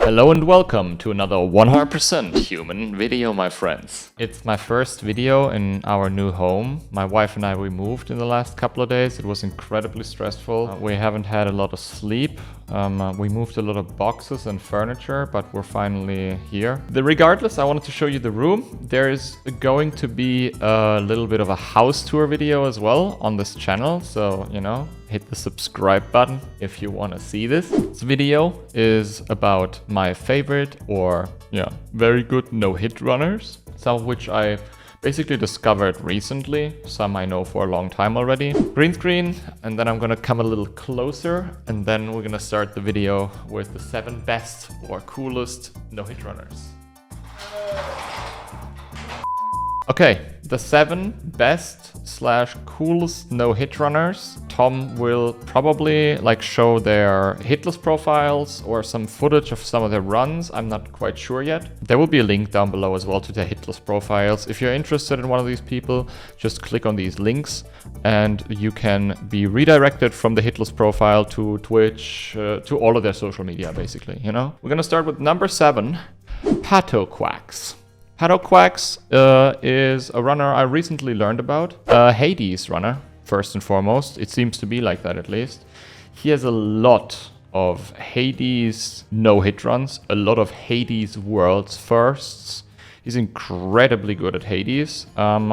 Hello and welcome to another 100% human video, my friends. It's my first video in our new home. My wife and I, we moved in the last couple of days. It was incredibly stressful. We haven't had a lot of sleep. We moved a lot of boxes and furniture, but we're finally here. Regardless, I wanted to show you the room. There is going to be a little bit of a house tour video as well on this channel. So, you know, hit the subscribe button if you want to see this. This video is about my favorite or, very good no-hit runners. Some of which I basically discovered recently, some I know for a long time already. Green screen, and then I'm gonna come a little closer, and then we're gonna start the video with the 7 best or coolest no-hit runners. Okay, the 7 best / coolest no-hit runners. Tom will probably show their hitless profiles or some footage of some of their runs. I'm not quite sure yet. There will be a link down below as well to their hitless profiles. If you're interested in one of these people, just click on these links and you can be redirected from the hitless profile to Twitch, to all of their social media, basically, you know? We're gonna start with number 7, PatoQuackss. PatoQuackss is a runner I recently learned about. A Hades runner, first and foremost. It seems to be like that, at least. He has a lot of Hades no-hit runs, a lot of Hades world's firsts. He's incredibly good at Hades.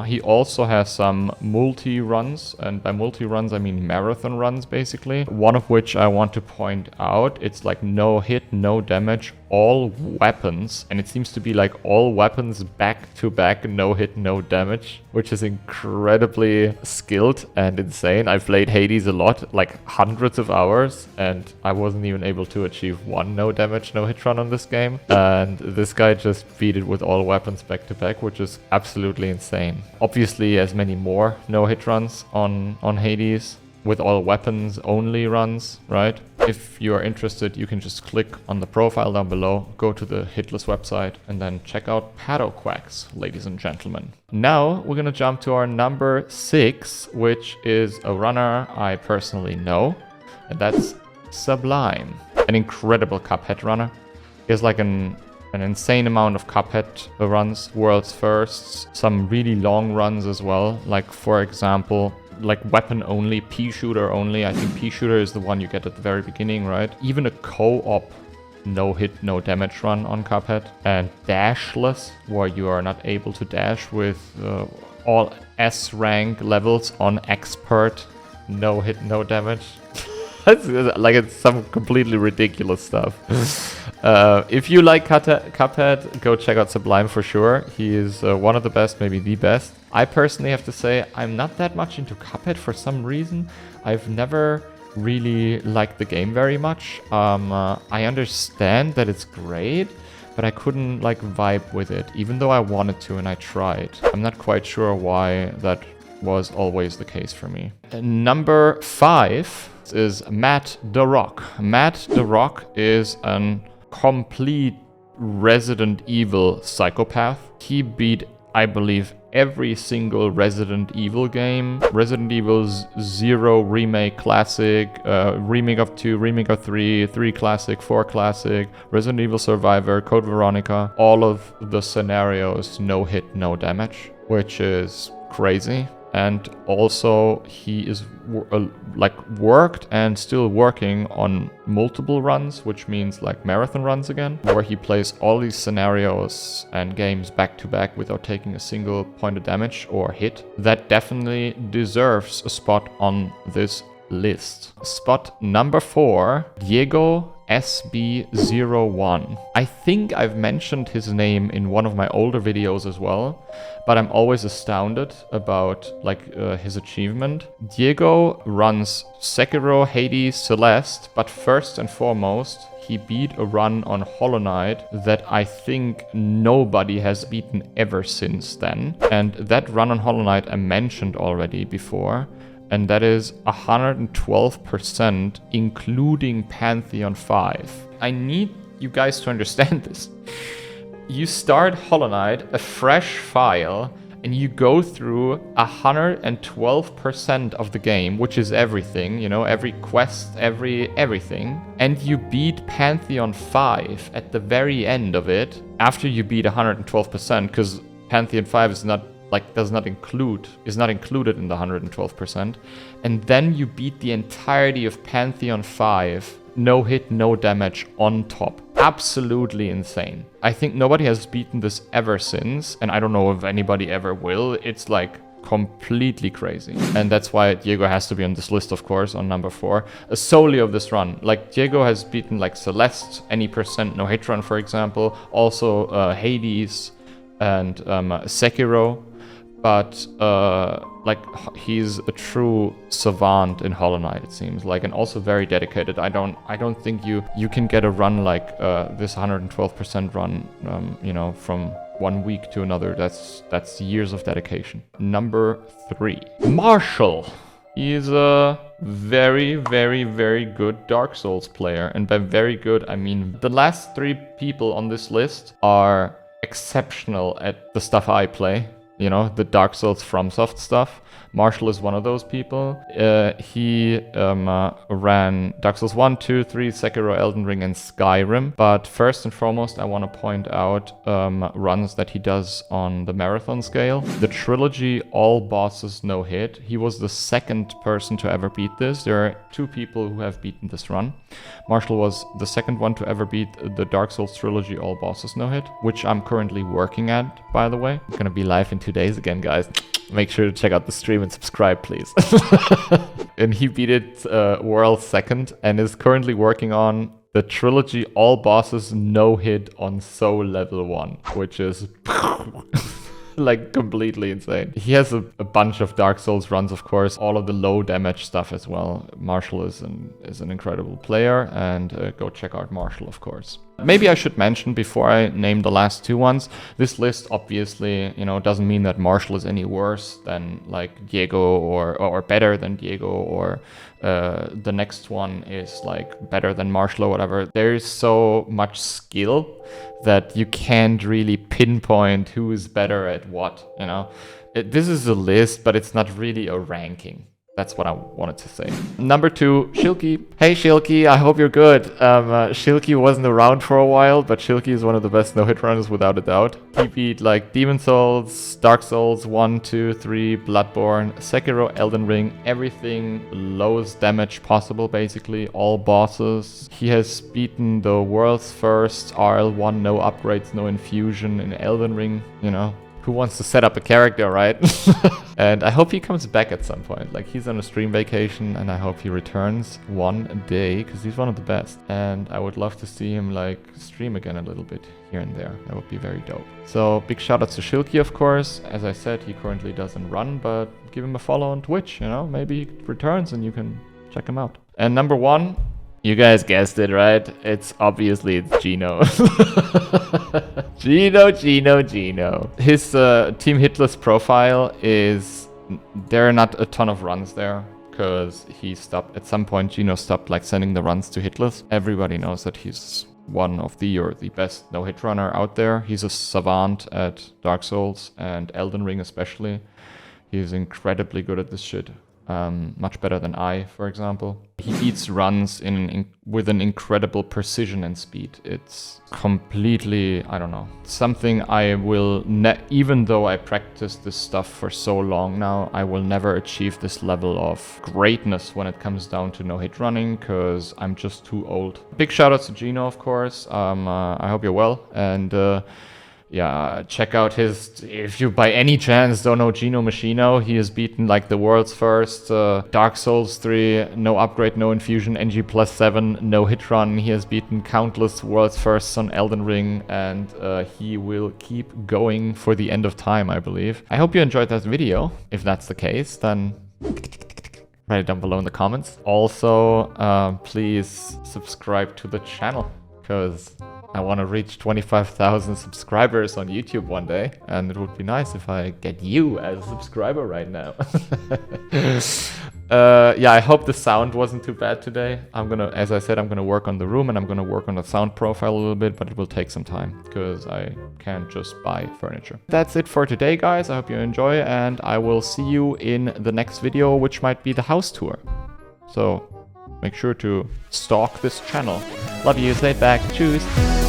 He also has some multi-runs, and by multi-runs I mean marathon runs, basically. One of which I want to point out, it's like no hit, no damage, all weapons, and it seems to be like all weapons back to back, no hit, no damage, which is incredibly skilled and insane. I've played Hades a lot, like hundreds of hours, and I wasn't even able to achieve one no damage, no hit run on this game. And this guy just beat it with all weapons back to back, which is absolutely insane. Obviously, as many more no hit runs on Hades, with all weapons only runs, right? If you are interested, you can just click on the profile down below, go to the hitless website, and then check out PatoQuackss, ladies and gentlemen. Now we're gonna jump to our number 6, which is a runner I personally know, and that's Sublime, an incredible Cuphead runner. He has like an insane amount of Cuphead runs, world's firsts, some really long runs as well, like for example, like weapon only, pea shooter only. I think pea shooter is the one you get at the very beginning, right? Even a co-op no hit, no damage run on Cuphead, and dashless, where you are not able to dash, with all S rank levels on expert, no hit, no damage. It's some completely ridiculous stuff. If you like Cuphead, go check out Sublime for sure. He is one of the best, maybe the best. I personally have to say I'm not that much into Cuphead for some reason. I've never really liked the game very much. I understand that it's great, but I couldn't vibe with it, even though I wanted to and I tried. I'm not quite sure why that was always the case for me. Number 5 is MattDaRoc. MattDaRoc is an complete Resident Evil psychopath. He beat, I believe, every single Resident Evil game. Resident Evil 0 Remake Classic, Remake of 2, Remake of 3, 3 Classic, 4 Classic, Resident Evil Survivor, Code Veronica. All of the scenarios, no hit, no damage, which is crazy. And also he is worked and still working on multiple runs, which means marathon runs again, where he plays all these scenarios and games back to back without taking a single point of damage or hit. That definitely deserves a spot on this list. Spot number 4, Diego SB01. I think I've mentioned his name in one of my older videos as well, but I'm always astounded about his achievement. Diego runs Sekiro, Hades, Celeste, but first and foremost, he beat a run on Hollow Knight that I think nobody has beaten ever since then. And that run on Hollow Knight I mentioned already before. And that is 112%, including Pantheon 5. I need you guys to understand this. You start Hollow Knight, a fresh file, and you go through 112% of the game, which is everything, you know, every quest, everything, and you beat Pantheon 5 at the very end of it, after you beat 112%, because Pantheon 5 is not included in the 112%, and then you beat the entirety of Pantheon 5, no hit, no damage on top. Absolutely insane. I think nobody has beaten this ever since, and I don't know if anybody ever will. It's like completely crazy. And that's why Diego has to be on this list, of course, on number 4. Solely of this run. Like, Diego has beaten like Celeste, any percent no hit run, for example. Also Hades and Sekiro. But like, he's a true savant in Hollow Knight, it seems like, and also very dedicated. I don't think you can get a run like this 112% run, you know, from one week to another. That's years of dedication. Number 3, Marshaal. He is a very, very, very good Dark Souls player, and by very good, I mean the last 3 people on this list are exceptional at the stuff I play. You know, the Dark Souls FromSoft stuff. Marshaal is one of those people. He ran Dark Souls 1, 2, 3, Sekiro, Elden Ring, and Skyrim. But first and foremost, I want to point out runs that he does on the marathon scale. The trilogy, all bosses, no hit. He was the second person to ever beat this. There are 2 people who have beaten this run. Marshaal was the second one to ever beat the Dark Souls trilogy, all bosses, no hit, which I'm currently working at, by the way. I'm gonna be live in 2 days again, guys. Make sure to check out the stream and subscribe, please. And he beat it world second and is currently working on the trilogy all bosses no hit on Soul level 1, which is like completely insane. He has a bunch of Dark Souls runs, of course, all of the low damage stuff as well. Marshaal is an incredible player, and go check out Marshaal, of course. Maybe I should mention before I name the last 2 ones, this list obviously, you know, doesn't mean that Marshaal is any worse than like Diego or better than Diego, or the next one is like better than Marshaal or whatever. There is so much skill that you can't really pinpoint who is better at what, you know. This is a list, but it's not really a ranking. That's what I wanted to say. Number 2, Shilky. Hey Shilky, I hope you're good. Shilky wasn't around for a while, but Shilky is one of the best no-hit runners without a doubt. He beat like Demon Souls, Dark Souls 1, 2, 3, Bloodborne, Sekiro, Elden Ring, everything lowest damage possible, basically, all bosses. He has beaten the world's first RL1, no upgrades, no infusion in Elden Ring, you know. Who wants to set up a character, right? And I hope he comes back at some point. Like, he's on a stream vacation, and I hope he returns one day, because he's one of the best. And I would love to see him like stream again a little bit here and there. That would be very dope. So big shout out to Shilky, of course. As I said, he currently doesn't run, but give him a follow on Twitch, you know? Maybe he returns and you can check him out. And number 1, you guys guessed it, right? It's Gino. Gino. His team hitless profile is, there are not a ton of runs there, because he stopped, at some point Gino stopped like sending the runs to hitless. Everybody knows that he's one of the best no-hit runner out there. He's a savant at Dark Souls and Elden Ring especially. He's incredibly good at this shit. Much better than I, for example. He beats runs with an incredible precision and speed. It's completely, I don't know, something I will, even though I practice this stuff for so long now, I will never achieve this level of greatness when it comes down to no-hit running, because I'm just too old. Big shout out to Gino, of course. I hope you're well, and yeah, check out his, if you by any chance don't know GinoMachino, he has beaten like the world's first Dark Souls 3, no upgrade, no infusion, NG plus 7, no hit run. He has beaten countless world's firsts on Elden Ring, and he will keep going for the end of time, I believe. I hope you enjoyed that video. If that's the case, then write it down below in the comments. Also, please subscribe to the channel, because I want to reach 25,000 subscribers on YouTube one day, and it would be nice if I get you as a subscriber right now. Yeah, I hope the sound wasn't too bad today. As I said, I'm gonna work on the room and I'm gonna work on the sound profile a little bit, but it will take some time because I can't just buy furniture. That's it for today, guys. I hope you enjoy, and I will see you in the next video, which might be the house tour. So make sure to stalk this channel. Love you, say it back. Tschüss.